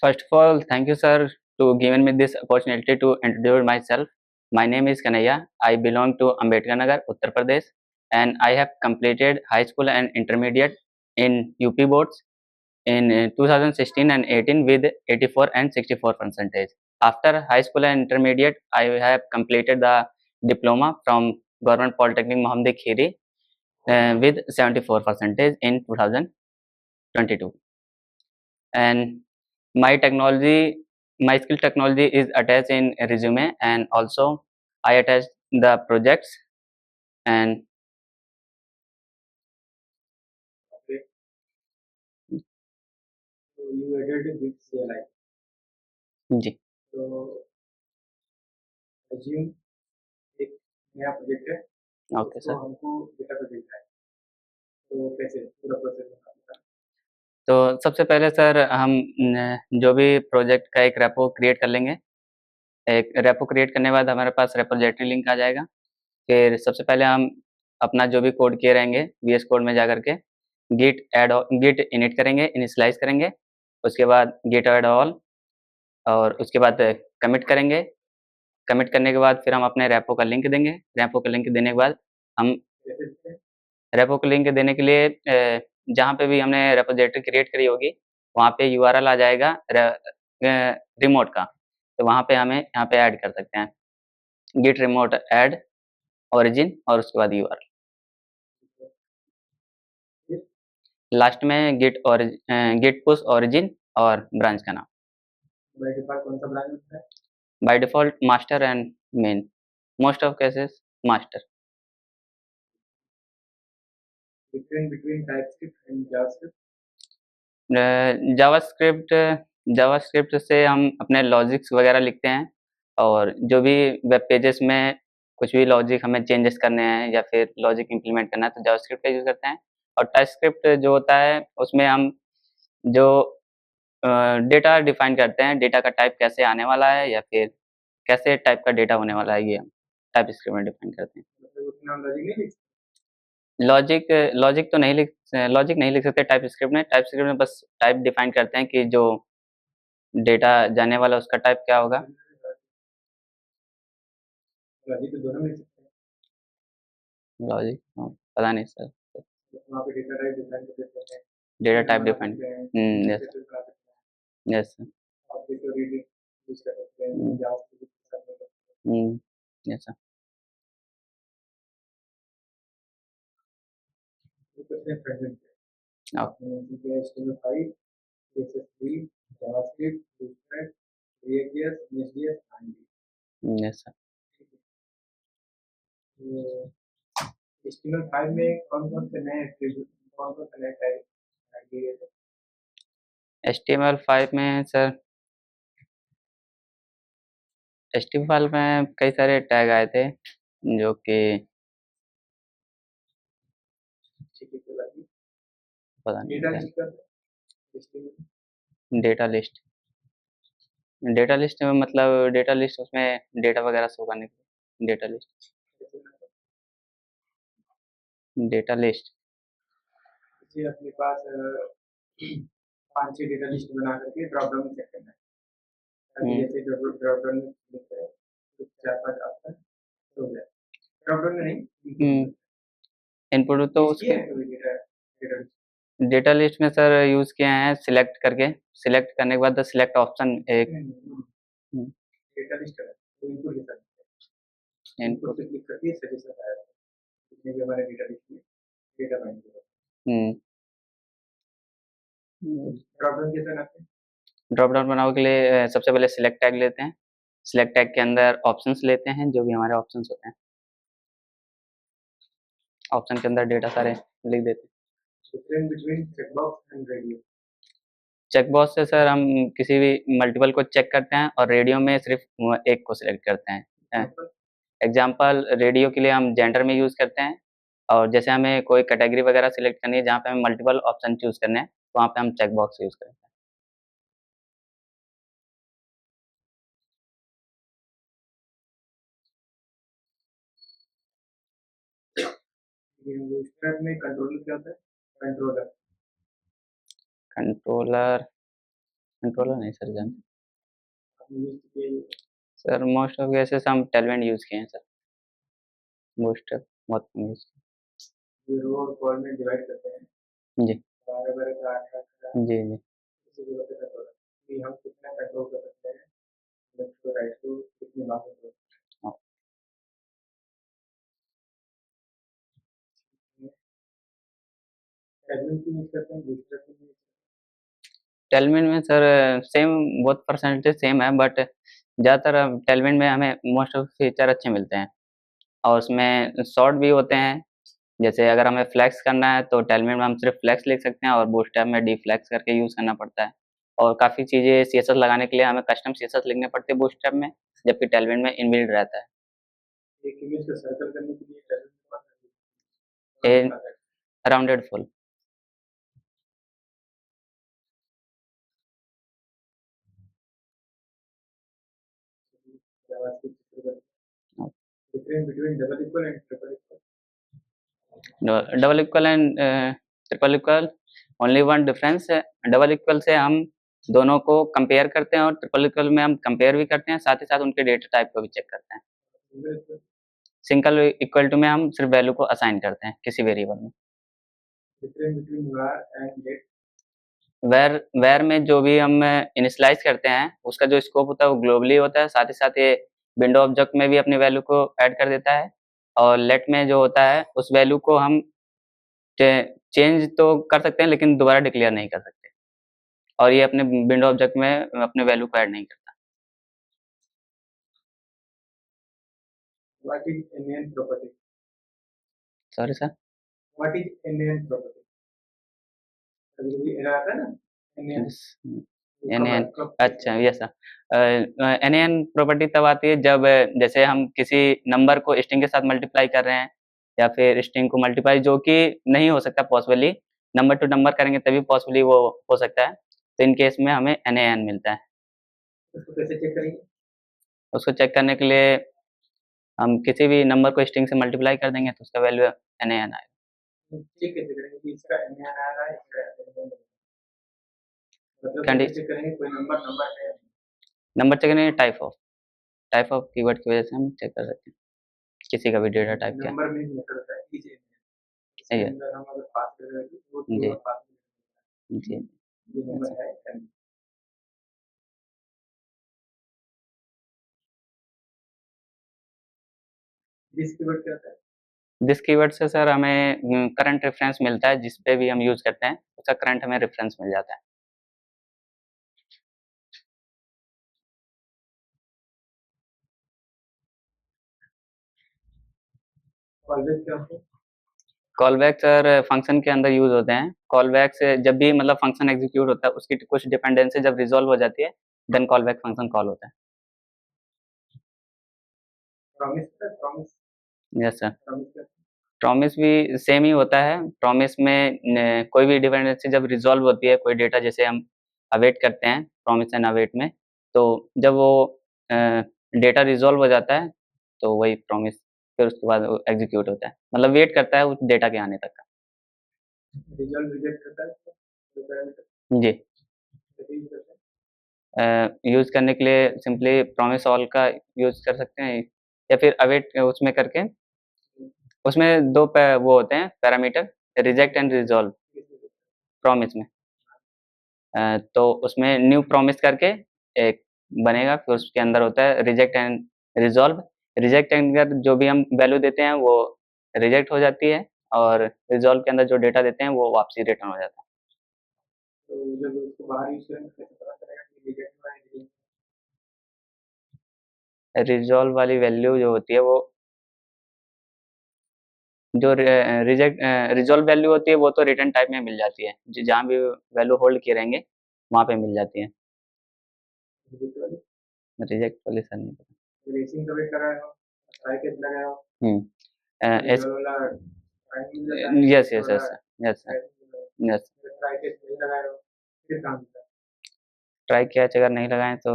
First of all, thank you, sir, to giving me this opportunity to introduce myself. My name is Kanaya. I belong to Ambedkar Nagar, Uttar Pradesh, and I have completed high school and intermediate in UP boards in 2016 and 18 with 84 and 64 percentage. After high school and intermediate, I have completed the diploma from Government Polytechnic Mohammed Khiri with 74 percentage in 2022. And my technology, my skill technology is attached in resume, and also I attach the projects. And Okay, so you added with CLI. जी तो assume एक नया project है, okay उसको sir. हमको data पे भेजना है, तो कैसे पूरा प्रोसेस बताना। तो सबसे पहले सर हम जो भी प्रोजेक्ट का एक रेपो क्रिएट कर लेंगे। एक रेपो क्रिएट करने के बाद हमारे पास रेपोजिटरी लिंक आ जाएगा। फिर सबसे पहले हम अपना जो भी कोड किए रहेंगे वीएस कोड में जा करके गिट इनिट करेंगे, इनिशियलाइज करेंगे। उसके बाद गिट ऐड ऑल, और उसके बाद कमिट करेंगे। कमिट करने के बाद फिर हम अपने रेपो का लिंक देंगे। रेपो का लिंक देने के बाद हम कैसे देते हैं? रेपो का लिंक देने के लिए जहाँ पे भी हमने रेपोजिटरी क्रिएट करी होगी वहाँ पे यूआरएल आ जाएगा रिमोट का, तो वहाँ पे हमें यहाँ पे ऐड कर सकते हैं गिट रिमोट ऐड ओरिजिन और उसके बाद यूआरएल। फिर लास्ट में गिट पुश ओरिजिन और ब्रांच का नाम। बाय डिफॉल्ट कौन सा ब्रांच होता है? By default master and main, most of cases master. Difference between TypeScript and JavaScript. JavaScript JavaScript से हम अपने लॉजिक्स वगैरह लिखते हैं, और जो भी वेब पेजेस में कुछ भी लॉजिक हमें चेंजेस करने हैं या फिर लॉजिक इम्प्लीमेंट करना है तो जावास्क्रिप्ट का यूज़ करते हैं। और टाइपस्क्रिप्ट जो होता है उसमें हम जो डेटा डिफाइन करते हैं, डेटा का टाइप कैसे आने वाला है या फिर कैसे टाइप का डेटा होने वाला है, ये हम टाइपस्क्रिप्ट में डिफाइन करते हैं। मतलब उतना हम लॉजिक नहीं लिख सकते। लॉजिक लॉजिक नहीं लिख सकते टाइपस्क्रिप्ट में। टाइपस्क्रिप्ट में बस टाइप डिफाइन करते हैं कि जो डेटा जाने वाला उसका टाइप क्या होगा। लॉजिक तो दोनों में लिख सकते हैं। लॉजिक पता नहीं सर। तो वहाँ पे डेटा टाइप डिफाइन कर देते हैं, डेटा स्ट्रिंग टाइप बना डिफाइन। सकते हैं, यस इंटरफेसेस बना सकते हैं, yes sir. Object oriented use कर सकते हैं, जावास्क्रिप्ट यूज कर सकते हैं। Yes sir. तो करते हैं फ्रंट एंड पे। ओके। आपने मेंशन किया HTML5, CSS3, JavaScript, bootstrap, React.js, Next.js, Angular। Yes sir. तो HTML5 में कौन-कौन से नए एट्रीब्यूट, कौन-कौन से नए टैग ऐड किए गए थे? HTML5 में सर, HTML5 में कई सारे टैग आए थे जो कि ठीक है, कोई बात नहीं। पता नहीं डेटा क्या। लिस्ट कर दो HTML। डेटा लिस्ट में मतलब डेटा लिस्ट उसमें डेटा वगैरह शो करने के लिए डेटा लिस्ट। जैसे अपने पास 5-6 डेटा लिस्ट बना करके ड्रॉप डाउन चेक करना है। अभी जैसे ड्रॉप डाउन में क्लिक करें तो 4-5 ऑप्शन हो जाए। ड्रॉप डाउन में नहीं, इनपुट तो यूज किए उसके हैं कभी data data list? Data list में सर यूज़ किए हैं सिलेक्ट करके। सिलेक्ट करने के बाद सिलेक्ट ऑप्शन एक डेटा लिस्ट है तो इनपुट के साथ इनपुट इनपुट। पे क्लिक करके सजेशन आएगा जितने भी हमारे डेटा लिस्ट में डेटा फाइंड होगा। ड्रॉप डाउन कैसे बनाते हैं? ड्रॉप डाउन बनाने के लिए सबसे पहले सिलेक्ट टैग लेते हैं। सिलेक्ट टैग के अंदर ऑप्शंस लेते हैं, जो भी हमारे ऑप्शंस होते हैं। ऑप्शन के अंदर डेटा सारे लिख देते हैं। Difference between checkbox and radio. Checkbox से सर हम किसी भी मल्टीपल को चेक करते हैं, और रेडियो में सिर्फ एक को सिलेक्ट करते हैं। एग्जाम्पल रेडियो के लिए हम जेंडर में यूज़ करते हैं, और जैसे हमें कोई कैटेगरी वगैरह सिलेक्ट करनी है जहाँ पे हमें मल्टीपल ऑप्शन चूज़ करने हैं तो वहाँ पे हम चेकबॉक्स यूज़ करते हैं। बूटस्ट्रैप में कंट्रोलर क्या होता है? कंट्रोलर कंट्रोलर कंट्रोलर नहीं सर जानते आपने यूज किए सर। मोस्ट ऑफ केसेस हम टेलविंड यूज़ किए हैं सर। मोस्ट ऑफ बहुत कम यूज़ रो और कॉल में डिवाइड करते हैं जी 12 का 8 का जी जी किसी को पता है थोड़ा कि हम कितना कंट्रोल कर सकते हैं लेफ्ट टू राइट को कितने मार्क्स को हाँ। एडमिन की यूज करते हैं दूसरे की यूज टेलविंड में सर सेम बहुत परसेंटेज सेम है, बट ज़्यादातर टेलविंड में हमें मोस्ट ऑफ फीचर अच्छे मिलते हैं और उसमें शॉर्ट भी होते हैं। जैसे अगर हमें फ्लेक्स करना है तो टेलविंड में हम सिर्फ फ्लेक्स लिख सकते हैं और बूटस्ट्रैप में डीफ्लेक्स करके यूज़ करना पड़ता है। और काफ़ी चीज़ें सीएसएस लगाने के लिए हमें कस्टम सीएसएस लिखने पड़ते हैं बूटस्ट्रैप में, जबकि टेलविंड में इनबिल्ट रहता है। एक इमेज को सर्कल करने के लिए एडमिन के पास ए थोड़ा सा राउंडेड फुल। जावास्क्रिप्ट चित्र difference between double equal and triple equal double equal and triple equal only one difference है। डबल इक्वल से हम दोनों को कंपेयर करते हैं और ट्रिपल इक्वल में हम कंपेयर भी करते हैं, साथ ही साथ उनके डेटा टाइप को भी चेक करते हैं। Single equal single equal to में हम सिर्फ वैल्यू को असाइन करते हैं किसी वेरिएबल में। Difference between var and let var में जो भी हम इनिशियलाइज करते हैं उसका जो स्कोप होता है वो ग्लोबली होता है, साथ ही साथ ये विंडो ऑब्जेक्ट में भी अपनी वैल्यू को ऐड कर देता है। और लेट में जो होता है उस वैल्यू को हम चेंज तो कर सकते हैं लेकिन दोबारा डिक्लेयर नहीं कर सकते, और ये अपने विंडो ऑब्जेक्ट में अपने वैल्यू को ऐड नहीं करता। what is NaN property sorry sir. what is NaN property कभी-कभी एरर आता है ना NaN एन एन कब अच्छा yes sir. N N property तब आती है जब जैसे हम किसी नंबर को स्ट्रिंग के साथ मल्टीप्लाई कर रहे हैं या फिर स्ट्रिंग को मल्टीप्लाई, जो कि नहीं हो सकता पॉसिबली, नंबर टू नंबर करेंगे तभी पॉसिबली वो हो सकता है। तो इन केस में हमें एन एन मिलता है। उसको कैसे चेक करेंगे उसको चेक करने के लिए हम किसी भी नंबर को स्ट्रिंग से मल्टीप्लाई कर देंगे तो उसका वैल्यू एन एन आएगा। चेक कैसे करेंगे कि इसका NaN आ रहा है इसका NaN मतलब कंडी कैसे चेक करेंगे कोई नंबर नंबर है नंबर चेक करने टाइप ऑफ कीवर्ड की वजह से हम चेक कर सकते हैं किसी का भी डेटा टाइप क्या नंबर में मेथड होता है ईच है। इसके ये अंदर हम अगर पास कर रहे हैं तो वो जी कीवर्ड पास जी ये अच्छा। नंबर है दिस कीवर्ड क्या होता है दिस कीवर्ड से सर हमें करंट रेफरेंस मिलता है, जिस पे भी हम यूज़ करते हैं उसका करंट हमें रेफरेंस मिल जाता है। ऑलवेज क्या होता है कॉलबैक सर फंक्शन के अंदर यूज़ होते हैं। कॉलबैक से जब भी मतलब फंक्शन एग्जीक्यूट होता है उसकी कुछ डिपेंडेंसी जब रिजॉल्व हो जाती है देन कॉलबैक फंक्शन कॉल होता है। प्रॉमिस होता है प्रॉमिस यस सर। प्रॉमिस क्या प्रॉमिस भी सेम ही होता है। प्रॉमिस में कोई भी डिपेंडेंसी जब रिजॉल्व होती है, कोई डेटा जैसे हम अवेट करते हैं प्रॉमिस एंड अवेट में, तो जब वो डेटा रिजॉल्व हो जाता है तो वही प्रॉमिस फिर उसके बाद वो एग्जीक्यूट होता है, मतलब वेट करता है उस डेटा के आने तक का। रिजल्ट रिजेक्ट करता है तो पैरामीटर जी कैसे यूज करते हैं यूज़ करने के लिए सिंपली प्रॉमिस ऑल का यूज़ कर सकते हैं या फिर अवेट उसमें करके, उसमें दो वो होते हैं parameter, reject and resolve promise में। तो उसमें न्यू प्रॉमिस करके एक बनेगा, फिर उसके अंदर होता है रिजेक्ट एंड रिजॉल्व। रिजेक्ट के अंदर जो भी हम वैल्यू देते हैं वो रिजेक्ट हो जाती है और रिजॉल्व के अंदर जो डेटा देते हैं वो वापसी रिटर्न हो जाता तो जब उसको बाहर यूज करेंगे तो कैसे पता चलेगा कि रिजेक्ट हुआ है कि है। रिजॉल्व वाली वैल्यू जो होती है वो जो रिजेक्ट रिजॉल्व वैल्यू होती है वो तो रिटर्न टाइप में मिल जाती है, जहाँ भी वैल्यू होल्ड किए रहेंगे वहाँ पे मिल जाती है। रिजेक्ट वाली रिजेक्ट वाली सर नहीं पता। रेसिंग का वेट कर रहे हो ट्राई कैसे लगाए हो हम्म रिजल्ट वाला टाइम मिल जाता है यस यस थोड़ा yes yes sir yes. Try कैसे नहीं लगाए हो फिर काम होता है ट्राई किया अगर नहीं लगाएं तो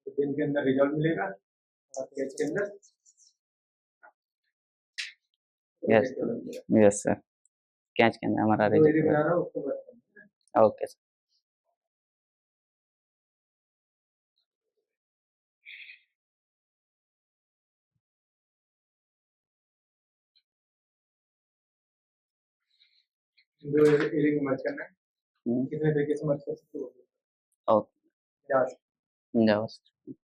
तो दिन के अंदर रिजल्ट मिलेगा और पेज के अंदर यस रिजेक्ट वाला मिलेगा यस सर, कैच के अंदर हमारा जो एरिया रिजेक्ट बना हुआ। रहा हूँ उसको बता ओके। दो एरे को मर्ज करना है, हम्म, कितने तरीके से मर्ज कर सकते हो ओके जावा से। JavaScript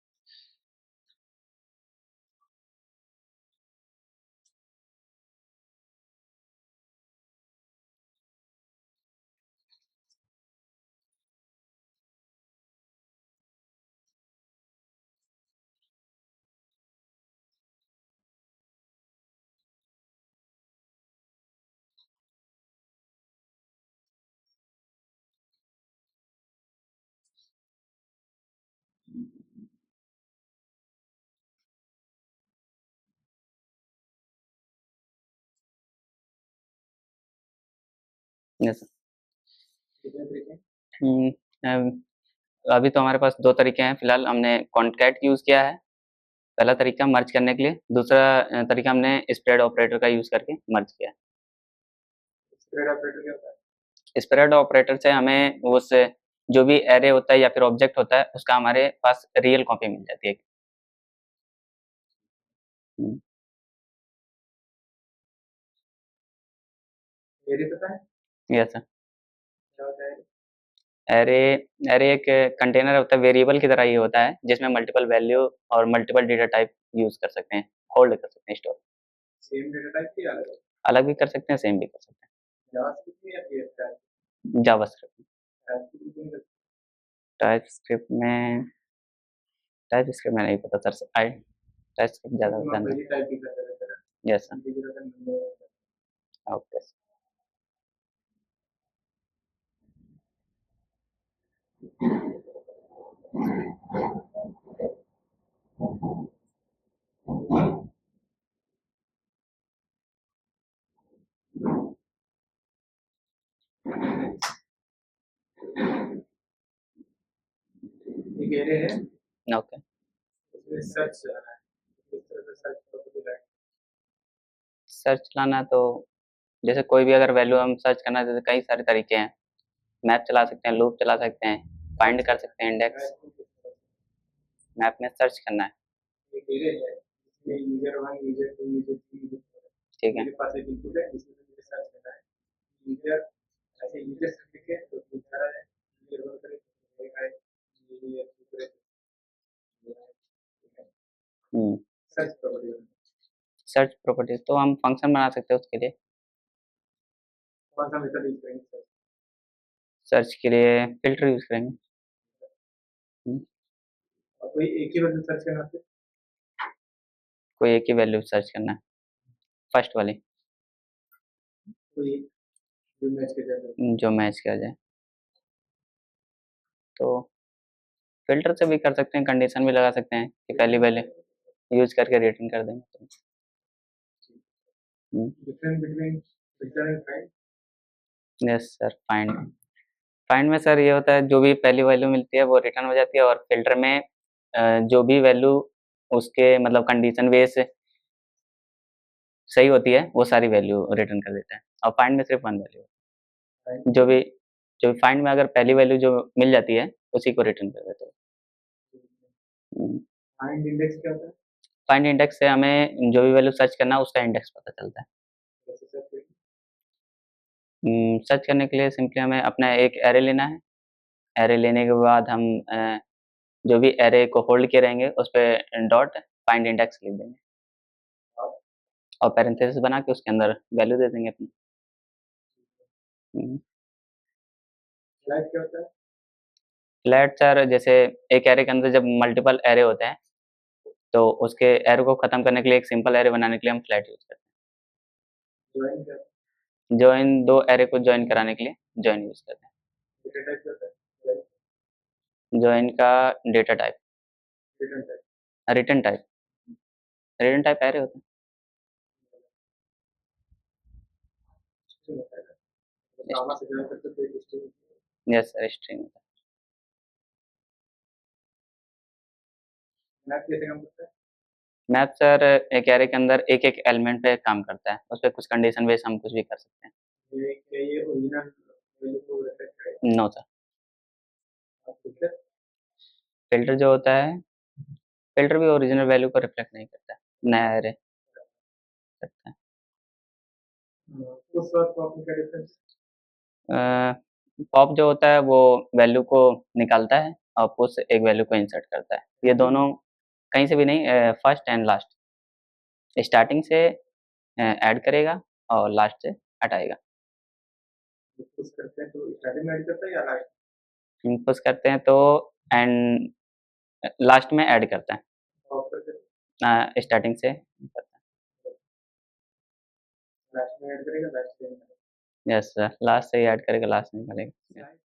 yes. कितने तरीके हैं? अभी तो हमारे पास दो तरीके हैं फिलहाल। हमने कॉन्कैट यूज़ किया है पहला तरीका मर्ज करने के लिए, दूसरा तरीका हमने स्प्रेड ऑपरेटर का यूज़ करके मर्ज किया है। स्प्रेड ऑपरेटर क्या होता है? स्प्रेड ऑपरेटर से हमें उस जो भी एरे होता है या फिर ऑब्जेक्ट होता है उसका हमारे पास रियल कॉपी मिल जाती है। हम्म, एरे पता है यस सर। क्या होता है? एरे एरे एक कंटेनर होता है, वेरिएबल की तरह ही होता है जिसमें मल्टीपल वैल्यू और मल्टीपल डेटा टाइप यूज़ कर सकते हैं, होल्ड कर सकते हैं, स्टोर सेम डेटा टाइप की अलग है? अलग भी कर सकते हैं, सेम भी कर सकते जावास्क्रिप्ट में या पीएचपी? हैं। जावास्क्रिप्ट टाइपस्क्रिप्ट में टाइपस्क्रिप्ट में टाइपस्क्रिप्ट में नहीं पता सर, आई टाइपस्क्रिप्ट ज़्यादा तुम ध्यान आप नहीं। वही टाइप ही करते रहते हैं यस सर। इंटीजर का नंबर। ओके। एक एरे है, ओके। उसमें सर्च चलाना है, किस तरह से सर्च करोगे? सर्च चलाना तो जैसे कोई भी अगर वैल्यू हम सर्च करना है, जैसे कई सारे तरीके हैं। मैप चला सकते हैं, लूप चला सकते हैं, फाइंड कर सकते हैं, इंडेक्स। मैप में सर्च करना है। एक एरे है जिसमें यूजर 1 यूजर 2 यूजर 3 यूजर 4 है। ठीक है। मेरे पास एक इनपुट है जिसमें मुझे सर्च करना है यूजर, ऐसे यूजर से लिखे तो यूजर है, यूजर 1 करे तो रहेगा, यूजर 2 करे तो हम्म, सर्च प्रॉपर्टी। सर्च प्रॉपर्टी तो हम फंक्शन बना सकते हैं उसके लिए। कौन सा मेथड यूज करेंगे सर्च? सर्च के लिए फिल्टर यूज करेंगे। हम्म, और कोई एक ही वैल्यू सर्च करना है? कोई एक ही वैल्यू सर्च करना है, फर्स्ट वाली कोई एक जो मैच कर जाता है? जो मैच किया जाए। तो फिल्टर से भी कर सकते हैं, कंडीशन भी लगा सकते हैं कि पहली वैल्यू यूज करके रिटर्न कर देंगे। Difference between filter and find? Yes sir. Find find में सर ये होता है जो भी पहली वैल्यू मिलती है वो रिटर्न हो जाती है, और फिल्टर में जो भी वैल्यू उसके मतलब कंडीशन बेस सही होती है वो सारी वैल्यू रिटर्न कर देता है, और फाइंड में सिर्फ वन वैल्यू जो भी फाइंड में अगर पहली वैल्यू जो मिल जाती है उसी को रिटर्न कर देता है। फाइंड इंडेक्स क्या होता है? फाइंड इंडेक्स से हमें जो भी वैल्यू सर्च करना है उसका इंडेक्स पता चलता है। कैसे सर्च करेंगे? सर्च करने के लिए सिंपली हमें अपना एक एरे लेना है। एरे लेने के बाद हम जो भी एरे को होल्ड किए रहेंगे उस पर डॉट फाइंड इंडेक्स लिख देंगे, और पैरेंथेसिस बना के उसके अंदर वैल्यू दे देंगे अपनी। फ्लैग क्या होता है? फ्लैट सर जैसे एक एरे के अंदर जब मल्टीपल एरे होते हैं तो उसके एरे को खत्म करने के लिए, एक सिंपल एरे बनाने के लिए हम फ्लैट यूज करते ज्वाइन क्या होता हैं। जॉइन दो एरे को जॉइन कराने के लिए जॉइन यूज करते है? डेटा टाइप क्या होता है? हैं। जॉइन का data type return type? Return type return type array होता स्ट्रिंग होता है। तो कामा से ज्वाइन करते तो एक स्ट्रिंग। है। यस सर, स्ट्रिंग होता मैप कैसे काम करता है? है। मैप सर एक एरे के अंदर एक एक एलिमेंट पे काम करता है, उस पर कुछ कंडीशन बेस हम कुछ भी कर सकते हैं। ये क्या ये ओरिजिनल वैल्यू को रिफ्लेक्ट करेगा? No sir. आप फिल्टर फिल्टर जो होता है, फिल्टर भी ओरिजिनल वैल्यू को रिफ्लेक्ट नहीं करता है, नया एरे करता है। उस वक्त को आपने क्या डिफरेंस? पॉप जो होता है वो वैल्यू को निकालता है और पुश एक वैल्यू को इंसर्ट करता है। ये दोनों कहीं से भी नहीं, फर्स्ट एंड लास्ट स्टार्टिंग से ऐड करेगा और लास्ट से हटाएगा। पुश करते हैं तो स्टार्टिंग में ऐड करता है या लास्ट? पुश करते हैं तो एंड लास्ट में ऐड करता है, पॉप करते हैं स्टार्टिंग से करता लास्ट में ऐड करेगा, लास्ट में है। यस सर, लास्ट से ही ऐड करेगा, लास्ट में निकालेगा। निकालेगा।